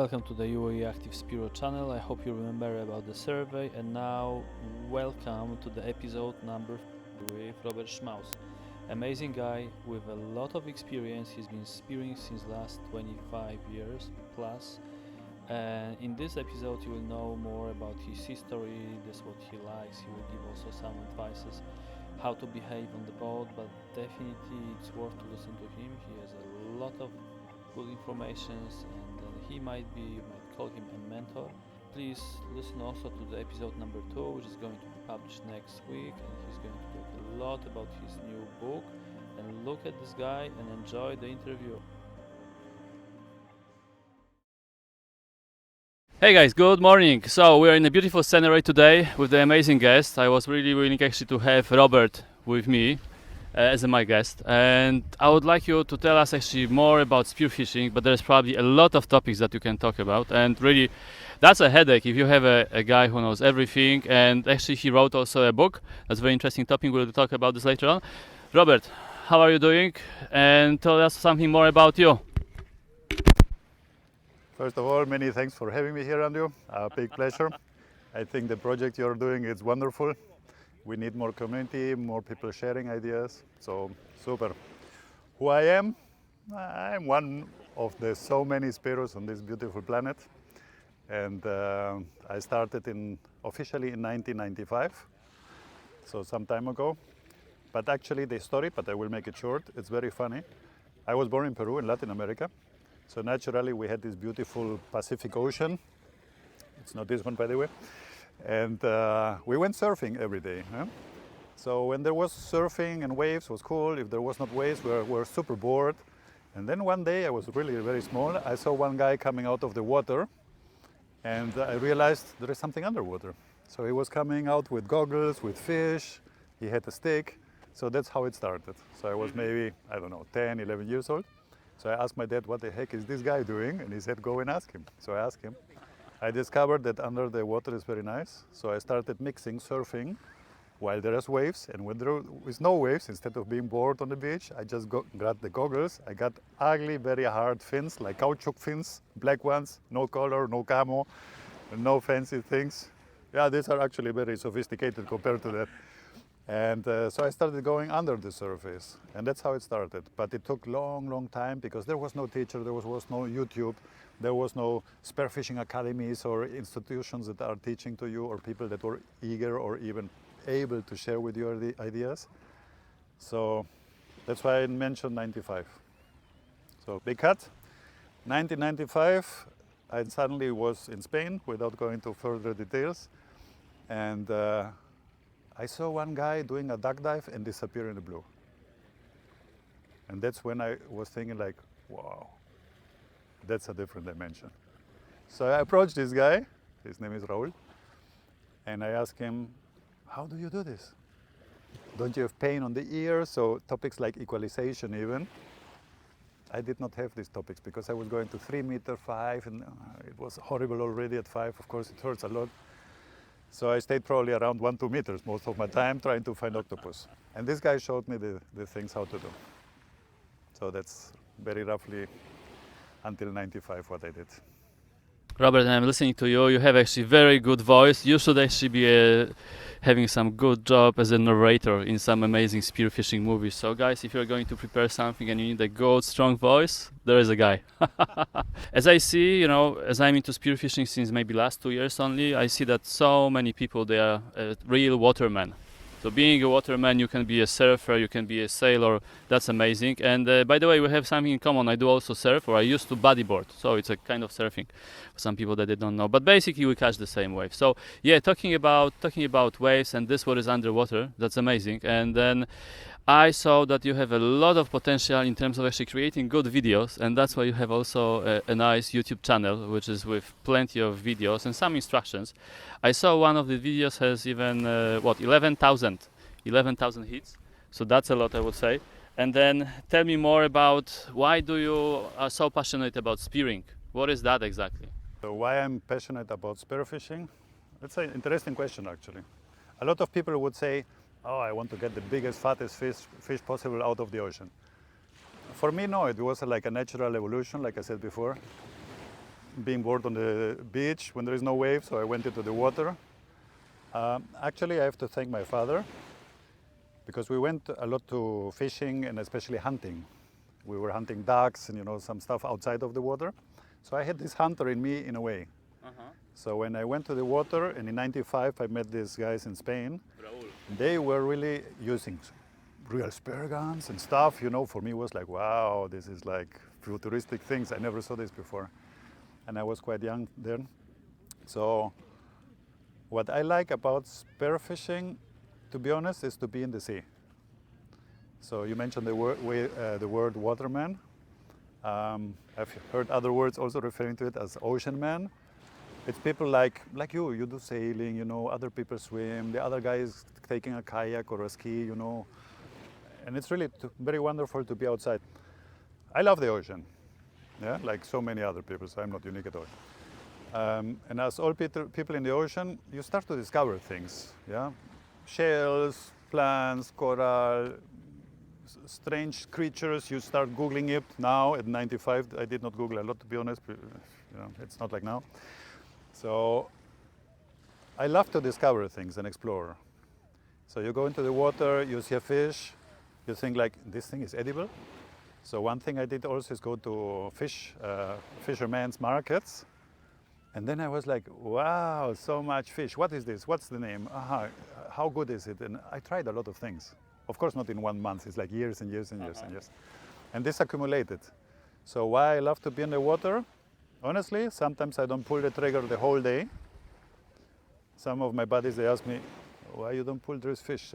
Welcome to the UAEactiveSPEARO channel. I hope you remember about the survey, and now welcome to the episode number with Robert Schmaus. Amazing guy with a lot of experience. He's been spearing since last 25 years plus, and in this episode you will know more about his history, this what he likes. He will give also some advices how to behave on the boat, but definitely it's worth to listen to him. He has a lot of good informations, and you might call him a mentor. Please listen also to the episode number 2, which is going to be published next week, and he's going to talk a lot about his new book. And look at this guy and enjoy the interview. Hey guys, good morning. So we are in a beautiful scenery today with the amazing guest. I was really willing actually to have Robert with me as my guest, and I would like you to tell us actually more about spearfishing, but there's probably a lot of topics that you can talk about, and really that's a headache if you have a guy who knows everything. And actually he wrote also a book. That's a very interesting topic. We'll talk about this later on. Robert, how are you doing? And tell us something more about you. First of all, many thanks for having me here, Andrew. A big pleasure. I think the project you're doing is wonderful. We need more community, more people sharing ideas. So super. Who I am? I'm one of the so many spearos on this beautiful planet. And I started officially in 1995, so some time ago. But actually the story, but I will make it short, it's very funny. I was born in Peru, in Latin America. So naturally we had this beautiful Pacific Ocean. It's not this one, by the way. And we went surfing every day. Huh? So when there was surfing and waves, it was cool. If there was not waves, we were super bored. And then one day, I was really very small, I saw one guy coming out of the water, and I realized there is something underwater. So he was coming out with goggles, with fish, he had a stick. So that's how it started. So I was maybe, I don't know, 10, 11 years old. So I asked my dad, what the heck is this guy doing? And he said, go and ask him. So I asked him. I discovered that under the water is very nice. So I started mixing surfing while there is waves. And when there is no waves, instead of being bored on the beach, I just got the goggles. I got ugly, very hard fins, like caoutchouc fins, black ones, no color, no camo, no fancy things. Yeah, these are actually very sophisticated compared to that. And so I started going under the surface, and that's how it started. But it took long time because there was no teacher, there was no YouTube, there was no spearfishing academies or institutions that are teaching to you, or people that were eager or even able to share with you the ideas. So that's why I mentioned 95. So big cut. 1995, I suddenly was in Spain without going into further details, and I saw one guy doing a duck dive and disappear in the blue. And that's when I was thinking like, wow, that's a different dimension. So I approached this guy, his name is Raul, and I asked him, how do you do this? Don't you have pain on the ears? So topics like equalization even. I did not have these topics because I was going to 3 meter 5, and it was horrible already at 5. Of course, it hurts a lot. So I stayed probably around 1-2 meters most of my time trying to find octopus. And this guy showed me the things how to do. So that's very roughly until 95 what I did. Robert, I'm listening to you. You have actually very good voice. You should actually be having some good job as a narrator in some amazing spearfishing movies. So guys, if you're going to prepare something and you need a good, strong voice, there is a guy. As I see, as I'm into spearfishing since maybe last 2 years only, I see that so many people, they are real watermen. So being a waterman, you can be a surfer, you can be a sailor. That's amazing. And by the way, we have something in common. I do also surf, or I used to bodyboard. So it's a kind of surfing for some people that they don't know. But basically, we catch the same wave. So yeah, talking about waves and this what is underwater, that's amazing. And then I saw that you have a lot of potential in terms of actually creating good videos, and that's why you have also a nice YouTube channel, which is with plenty of videos and some instructions. I saw one of the videos has even 11,000 hits, so that's a lot, I would say. And then tell me more about why you are so passionate about spearing. What is that exactly? So why I'm passionate about spearfishing? That's an interesting question actually. A lot of people would say, oh, I want to get the biggest, fattest fish possible out of the ocean. For me, no, it was like a natural evolution, like I said before. being bored on the beach when there is no wave, so I went into the water. Actually, I have to thank my father, because we went a lot to fishing and especially hunting. We were hunting ducks and some stuff outside of the water. So I had this hunter in me in a way. So when I went to the water, and in '95 I met these guys in Spain, they were really using real spear guns and stuff. For me it was like, wow, this is like futuristic things. I never saw this before. And I was quite young then. So what I like about spearfishing, to be honest, is to be in the sea. So you mentioned the word waterman. I've heard other words also referring to it as ocean man. It's people like you. You do sailing, other people swim. The other guy is taking a kayak or a ski, And it's really very wonderful to be outside. I love the ocean, yeah, like so many other people, so I'm not unique at all. And as all people in the ocean, you start to discover things, yeah? Shells, plants, coral, strange creatures. You start Googling it now at 95. I did not Google a lot, to be honest. It's not like now. So I love to discover things and explore. So you go into the water, you see a fish, you think like, this thing is edible. So one thing I did also is go to fishermen's markets. And then I was like, wow, so much fish. What is this? What's the name? How good is it? And I tried a lot of things. Of course, not in 1 month. It's like years and years and years and years. And this accumulated. So why I love to be in the water? Honestly, sometimes I don't pull the trigger the whole day. Some of my buddies, they ask me, why you don't pull those fish?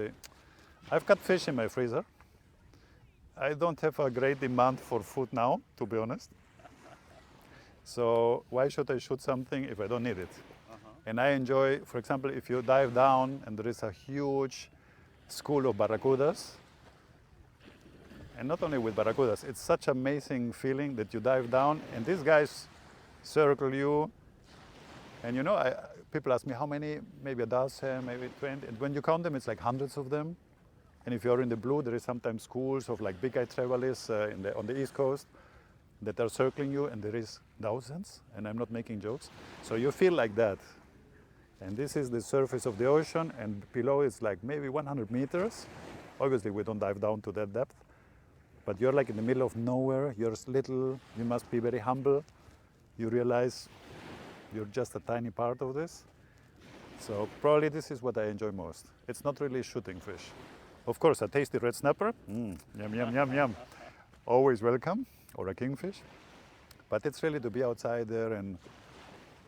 I've got fish in my freezer. I don't have a great demand for food now, to be honest. So why should I shoot something if I don't need it? And I enjoy, for example, if you dive down and there is a huge school of barracudas, and not only with barracudas, it's such an amazing feeling that you dive down and these guys circle you. And people ask me how many, maybe a dozen, maybe 20. And when you count them, it's like hundreds of them. And if you're in the blue, there is sometimes schools of like big-eyed trevalists on the East Coast that are circling you, and there is thousands, and I'm not making jokes. So you feel like that. And this is the surface of the ocean, and below it's like maybe 100 meters. Obviously, we don't dive down to that depth, but you're like in the middle of nowhere. You're little, you must be very humble. You realize you're just a tiny part of this. So probably this is what I enjoy most. It's not really shooting fish. Of course, a tasty red snapper, yum, yum, yum, yum. Always welcome, or a kingfish. But it's really to be outside there and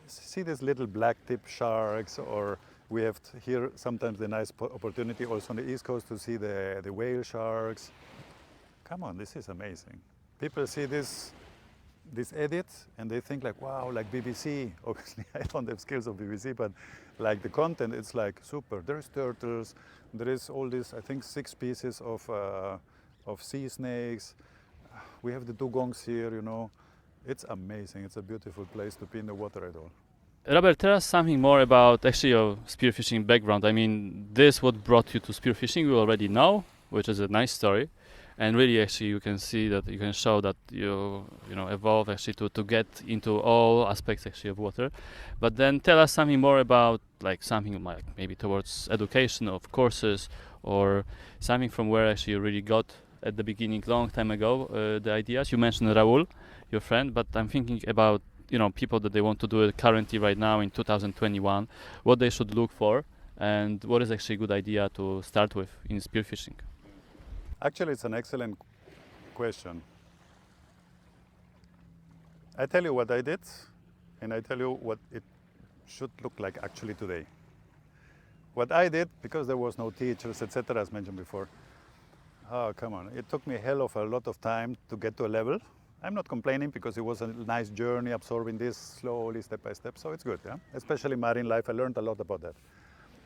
see these little black tip sharks, or we have here sometimes the nice opportunity also on the East Coast to see the whale sharks. Come on, this is amazing. People see this edit and they think like, wow, like BBC. Obviously, I don't have skills of BBC, but like the content, it's like super. There's turtles, there is all this, I think 6 species of sea snakes. We have the dugongs here, It's amazing. It's a beautiful place to be in the water at all. Robert, tell us something more about actually your spearfishing background. I mean, this what brought you to spearfishing, we already know, which is a nice story. And really, actually, you can see that you can show that you evolve actually to get into all aspects actually of water. But then tell us something more about like something like maybe towards education of courses, or something from where actually you really got at the beginning, long time ago, the ideas. You mentioned Raul, your friend, but I'm thinking about people that they want to do it currently right now in 2021, what they should look for, and what is actually a good idea to start with in spearfishing. Actually, it's an excellent question. I tell you what I did, and I tell you what it should look like actually today. What I did, because there was no teachers, etc., as mentioned before, oh, come on, it took me a hell of a lot of time to get to a level. I'm not complaining because it was a nice journey absorbing this slowly, step by step, so it's good, yeah? Especially marine life, I learned a lot about that.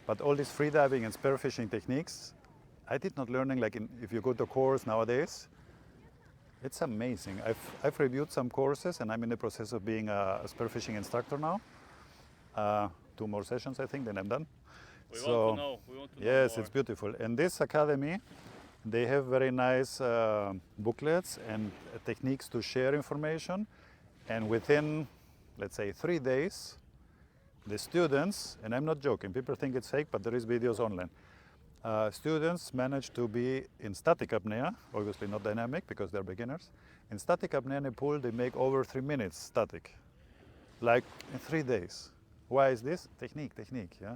But all these freediving and spearfishing techniques, I did not learn like if you go to a course nowadays. It's amazing. I've reviewed some courses and I'm in the process of being a spearfishing instructor now. 2 more sessions, I think, then I'm done. We want to know yes, more. It's beautiful. And this academy, they have very nice booklets and techniques to share information. And within let's say 3 days, the students, and I'm not joking, people think it's fake, but there is videos online. Students manage to be in static apnea, obviously not dynamic because they're beginners. In static apnea in a pool, they make over 3 minutes static, like in 3 days. Why is this? Technique, yeah.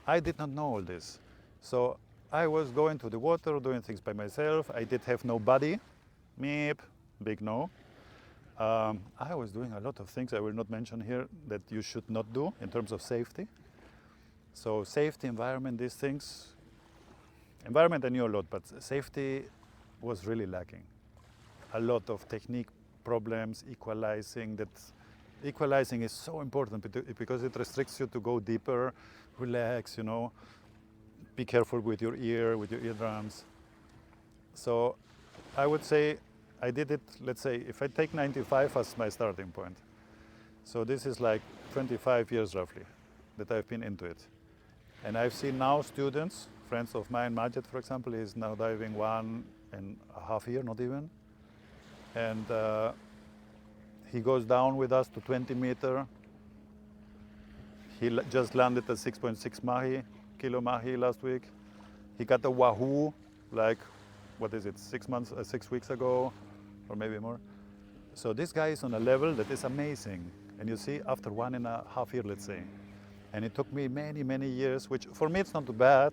I did not know all this. So I was going to the water, doing things by myself. I did have no buddy, meep, big no. I was doing a lot of things I will not mention here that you should not do in terms of safety. So safety, environment, these things. Environment I knew a lot, but safety was really lacking. A lot of technique problems, equalizing. Equalizing is so important because it restricts you to go deeper, relax, you know. Be careful with your eardrums. So I would say I did it, let's say, if I take 95 as my starting point. So this is like 25 years roughly that I've been into it. And I've seen now students, friends of mine, Majid, for example, is now diving 1.5 years, not even. And he goes down with us to 20 meter. He just landed at 6.6 kilo mahi last week. He got a wahoo, like, what is it, 6 weeks ago, or maybe more. So this guy is on a level that is amazing. And you see, after 1.5 years, let's say. And it took me many, many years, which for me it's not too bad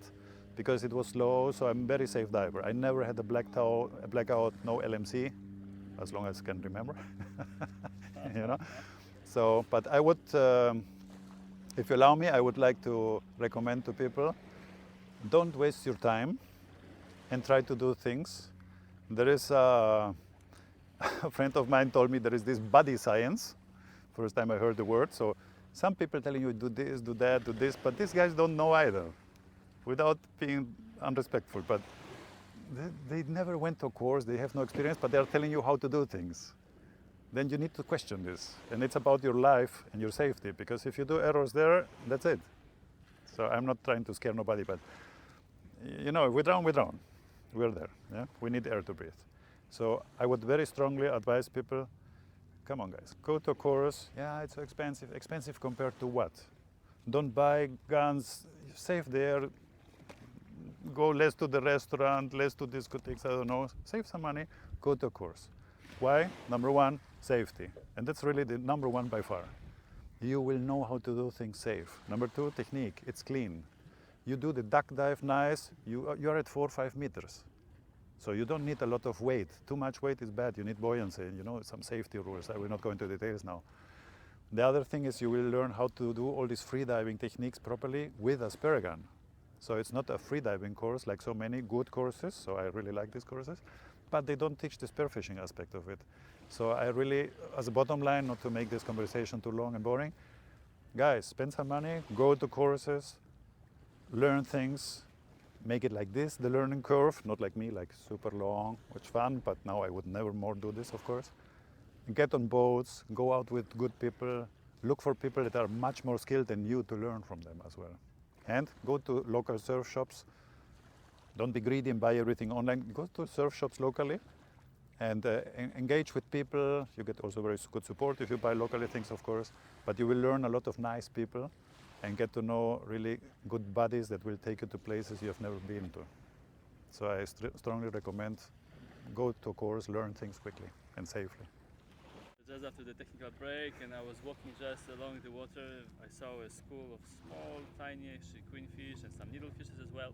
because it was slow, so I'm a very safe diver. I never had a blackout, no LMC, as long as I can remember, you know. So, but I would, if you allow me, I would like to recommend to people, don't waste your time and try to do things. There is a friend of mine told me there is this body science. First time I heard the word. So some people telling you do this, do that, do this, but these guys don't know either, without being unrespectful. But they never went to a course, they have no experience, but they are telling you how to do things. Then you need to question this. And it's about your life and your safety, because if you do errors there, that's it. So I'm not trying to scare nobody, but you know, if we drown, we drown. We're there, yeah? We need air to breathe. So I would very strongly advise people, come on guys, go to a course. Yeah, it's so expensive. Expensive compared to what? Don't buy guns, save there, go less to the restaurant, less to discotheques, I don't know. Save some money, go to a course. Why? Number one, safety. And that's really the number one by far. You will know how to do things safe. Number two, technique, it's clean. You do the duck dive nice, you're at 4 or 5 meters. So you don't need a lot of weight. Too much weight is bad, you need buoyancy, you know, some safety rules. I will not go into details now. The other thing is you will learn how to do all these freediving techniques properly with a spear gun. So it's not a freediving course like so many good courses, so I really like these courses, but they don't teach the spearfishing aspect of it. So I really, as a bottom line, not to make this conversation too long and boring, guys, spend some money, go to courses, learn things, make it like this, the learning curve, not like me, like super long, which fun, but now I would never more do this, of course. Get on boats, go out with good people, look for people that are much more skilled than you to learn from them as well. And go to local surf shops. Don't be greedy and buy everything online. Go to surf shops locally and engage with people. You get also very good support if you buy locally things, of course, but you will learn a lot of nice people and get to know really good buddies that will take you to places you have never been to. So I strongly recommend go to a course, learn things quickly and safely. Just after the technical break, and I was walking just along the water, I saw a school of small, tiny queenfish and some needlefishes as well.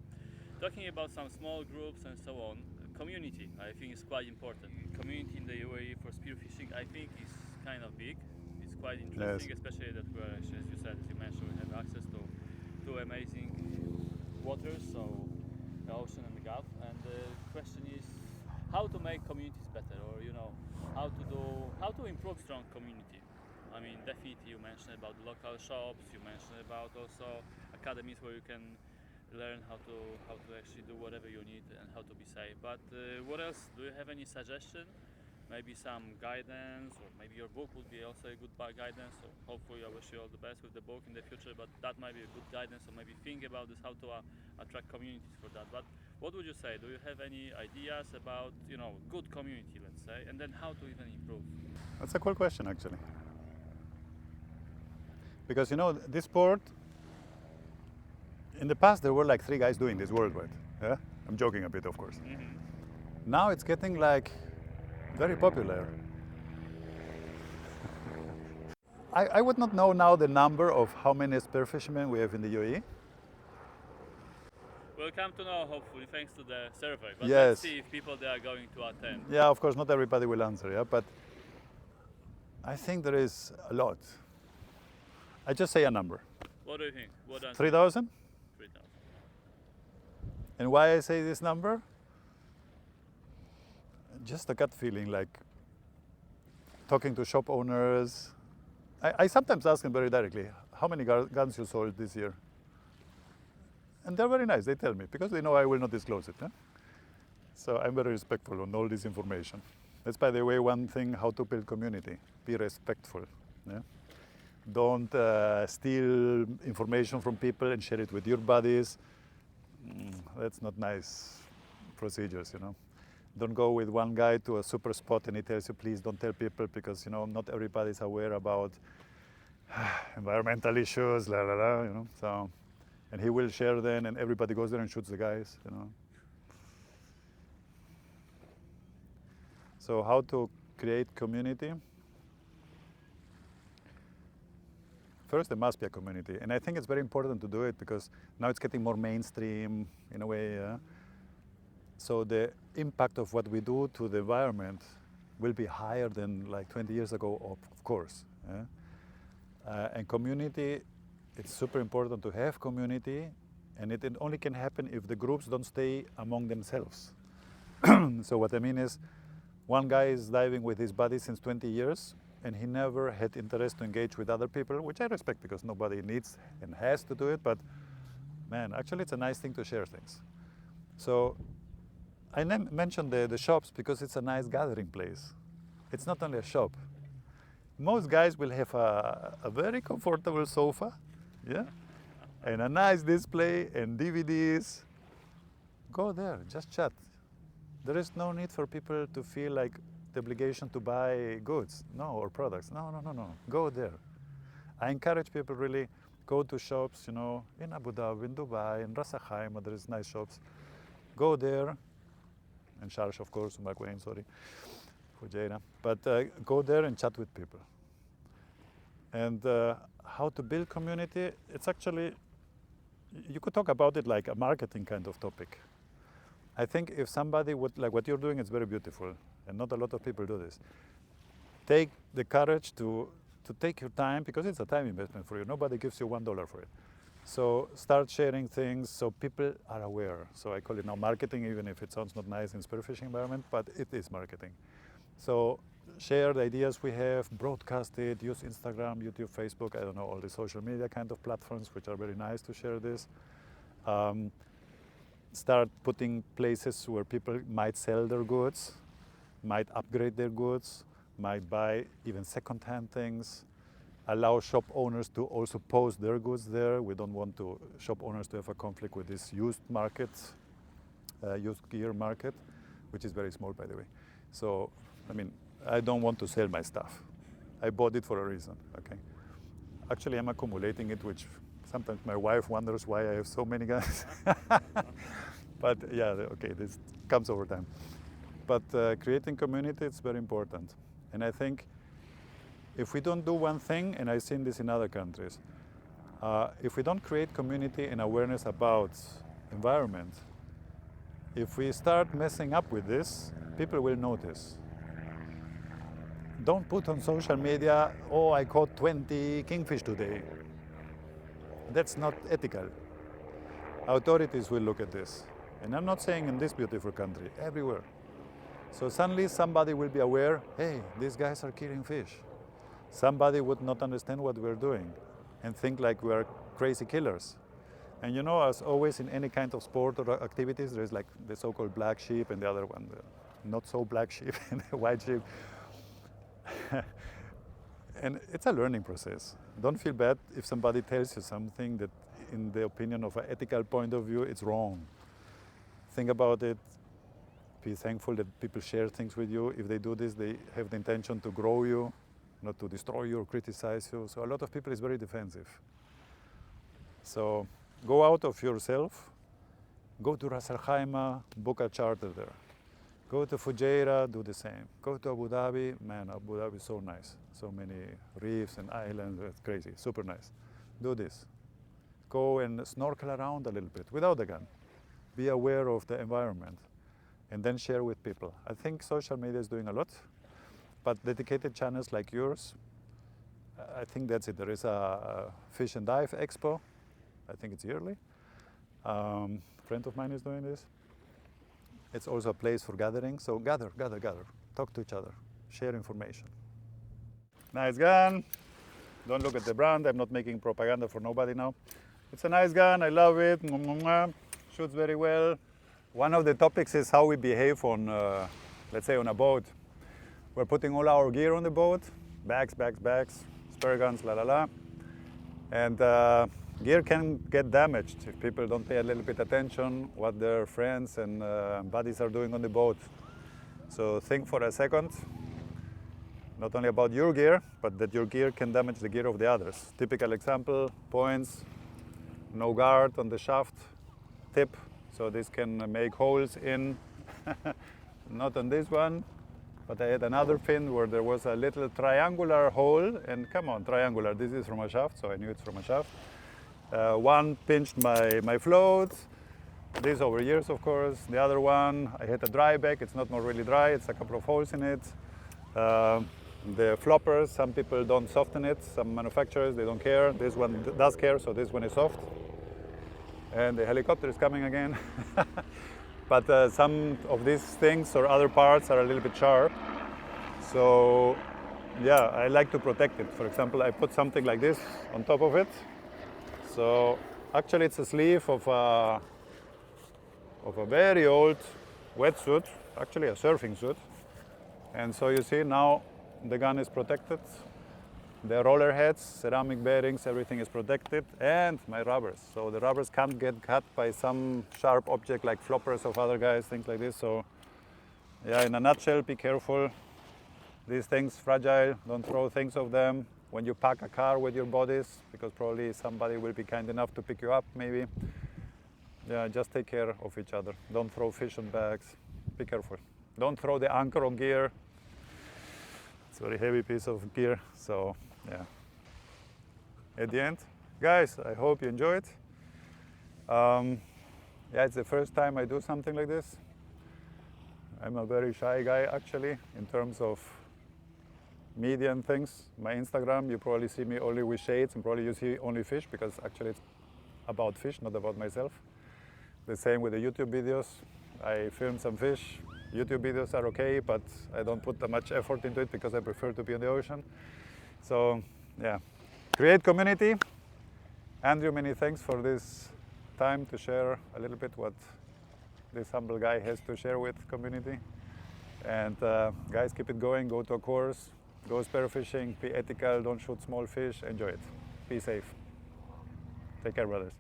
Talking about some small groups and so on, community I think is quite important. Community in the UAE for spearfishing I think is kind of big. It's quite interesting, yes. Especially that we are, as you said, as you mentioned, we have access to two amazing waters, so the ocean and the Gulf. And the question is how to make communities better, or you know, how to improve strong community. I mean, definitely you mentioned about the local shops, you mentioned about also academies where you can learn how to actually do whatever you need and how to be safe. But what else? Do you have any suggestion? Maybe some guidance, or maybe your book would be also a good guidance. So hopefully I wish you all the best with the book in the future, but that might be a good guidance, or maybe think about this, how to attract communities for that. But what would you say? Do you have any ideas about, you know, good community, let's say, and then how to even improve? That's a cool question, actually. Because you know, this sport, in the past there were like 3 guys doing this worldwide. Yeah? I'm joking a bit, of course. Now it's getting like very popular. I would not know now the number of how many spearfishermen we have in the UAE. We'll come to know, hopefully, thanks to the survey. But Yes. let's see if people they are going to attend. Yeah, of course, not everybody will answer, yeah, but I think there is a lot. I just say a number. What do you think? What answer? 3,000? 3,000. And why I say this number? Just a gut feeling, like talking to shop owners. I sometimes ask them very directly, how many guns you sold this year? And they're very nice, they tell me, because they know I will not disclose it. So I'm very respectful on all this information. That's, by the way, one thing, how to build community. Be respectful. Yeah? Don't steal information from people and share it with your buddies. That's not nice procedures, you know. Don't go with one guy to a super spot and he tells you, please don't tell people, because, you know, not everybody is aware about environmental issues, la la la, you know. So, and he will share then, and everybody goes there and shoots the guys, you know. So how to create community? First, there must be a community, and I think it's very important to do it because now it's getting more mainstream in a way. So the impact of what we do to the environment will be higher than like 20 years ago, of course. And community, it's super important to have community, and it only can happen if the groups don't stay among themselves. So what I mean is, one guy is diving with his buddy since 20 years, and he never had interest to engage with other people, which I respect because nobody needs and has to do it, but man, actually it's a nice thing to share things. So I mentioned the shops because it's a nice gathering place. It's not only a shop. Most guys will have a very comfortable sofa, yeah, and a nice display and DVDs. Go there, just chat. There is no need for people to feel like the obligation to buy goods, or products. No. Go there. I encourage people really go to shops, you know, in Abu Dhabi, in Dubai, in Ras Al Khaimah, there is nice shops. Go there, and Sharsh, of course, Makwain, sorry, Fujairah. But go there and chat with people. And how to build community, it's actually, you could talk about it like a marketing kind of topic. I think if somebody would, like what you're doing, is very beautiful, and not a lot of people do this. Take the courage to take your time, because it's a time investment for you. Nobody gives you $1 for it. So start sharing things so people are aware. So I call it now marketing, even if it sounds not nice in spearfishing environment, but it is marketing. So share the ideas we have, broadcast it, use Instagram, YouTube, Facebook, I don't know, all the social media kind of platforms, which are very nice to share this. Start putting places where people might sell their goods, might upgrade their goods, might buy even second-hand things. Allow shop owners to also post their goods there. We don't want shop owners to have a conflict with this used market, used gear market, which is very small, by the way. So, I mean, I don't want to sell my stuff. I bought it for a reason, okay? Actually, I'm accumulating it, which sometimes my wife wonders why I have so many guns. But yeah, okay, this comes over time. But creating community, it's very important. And I think if we don't do one thing, and I've seen this in other countries, if we don't create community and awareness about environment, if we start messing up with this, people will notice. Don't put on social media, oh, I caught 20 kingfish today. That's not ethical. Authorities will look at this. And I'm not saying in this beautiful country, everywhere. So suddenly somebody will be aware, hey, these guys are killing fish. Somebody would not understand what we're doing and think like we're crazy killers. And you know, as always in any kind of sport or activities, there's like the so-called black sheep and the other one, the not so black sheep and the white sheep. And it's a learning process. Don't feel bad if somebody tells you something that in the opinion of an ethical point of view, it's wrong. Think about it. Be thankful that people share things with you. If they do this, they have the intention to grow you, not to destroy you or criticize you. So a lot of people is very defensive. So go out of yourself, go to Ras Al Khaimah, book a charter there. Go to Fujairah, do the same. Go to Abu Dhabi, man, Abu Dhabi is so nice. So many reefs and islands, it's crazy, super nice. Do this. Go and snorkel around a little bit without a gun. Be aware of the environment and then share with people. I think social media is doing a lot, but dedicated channels like yours, I think that's it. There is a Fish and Dive Expo. I think it's yearly. A friend of mine is doing this. It's also a place for gathering. So gather. Talk to each other. Share information. Nice gun. Don't look at the brand. I'm not making propaganda for nobody now. It's a nice gun. I love it. Shoots very well. One of the topics is how we behave on, let's say, on a boat. We're putting all our gear on the boat. Bags, spare guns, And gear can get damaged if people don't pay a little bit attention what their friends and buddies are doing on the boat. So think for a second, not only about your gear, but that your gear can damage the gear of the others. Typical example, points, no guard on the shaft tip, so this can make holes in, not on this one, but I had another fin where there was a little triangular hole, and come on, triangular, this is from a shaft, so I knew it's from a shaft. One pinched my float, this over years of course. The other one, I had a dry back, it's not really dry, it's a couple of holes in it. The floppers, some people don't soften it, some manufacturers, they don't care. This one does care, so this one is soft. And the helicopter is coming again. But some of these things or other parts are a little bit sharp. So yeah, I like to protect it. For example, I put something like this on top of it. So actually it's a sleeve of a very old wetsuit, actually a surfing suit. And so you see now the gun is protected. The roller heads, ceramic bearings, everything is protected, and my rubbers. So the rubbers can't get cut by some sharp object like floppers of other guys, things like this. So yeah, in a nutshell, be careful. These things fragile, don't throw things of them. When you pack a car with your bodies, because probably somebody will be kind enough to pick you up maybe. Yeah, just take care of each other. Don't throw fish on bags, be careful. Don't throw the anchor on gear. It's a very heavy piece of gear, so yeah. At the end, guys, I hope you enjoyed. Yeah, it's the first time I do something like this. I'm a very shy guy actually in terms of media and things. My Instagram, you probably see me only with shades and probably you see only fish because actually it's about fish, not about myself. The same with the YouTube videos. I film some fish. YouTube videos are okay, but I don't put that much effort into it because I prefer to be in the ocean. So yeah, create community. Andrew, many thanks for this time to share a little bit what this humble guy has to share with community. And guys, keep it going, go to a course, go spearfishing, be ethical, don't shoot small fish, enjoy it. Be safe. Take care, brothers.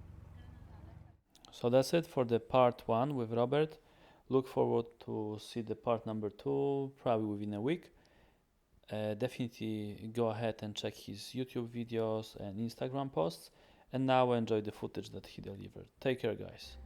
So that's it for the part 1 with Robert. Look forward to see the part number 2, probably within a week. Definitely go ahead and check his YouTube videos and Instagram posts. And now enjoy the footage that he delivered. Take care, guys.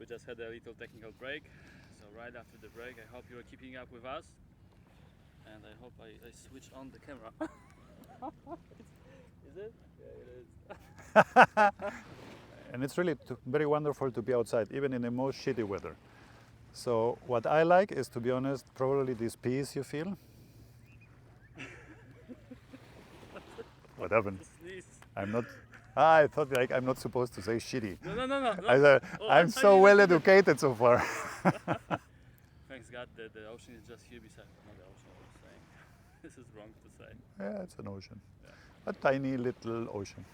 We just had a little technical break, so right after the break I hope you're keeping up with us, and I hope I switched on the camera. Is it? Yeah, it is. And it's really very wonderful to be outside, even in the most shitty weather. So what I like is, to be honest, probably this peace you feel. What happened? Sneeze. I'm not. I thought like I'm not supposed to say shitty. No. I said, I'm so well educated so far. Thanks God the ocean is just here beside. Not the ocean, I was saying. This is wrong to say. Yeah, it's an ocean. Yeah. A tiny little ocean.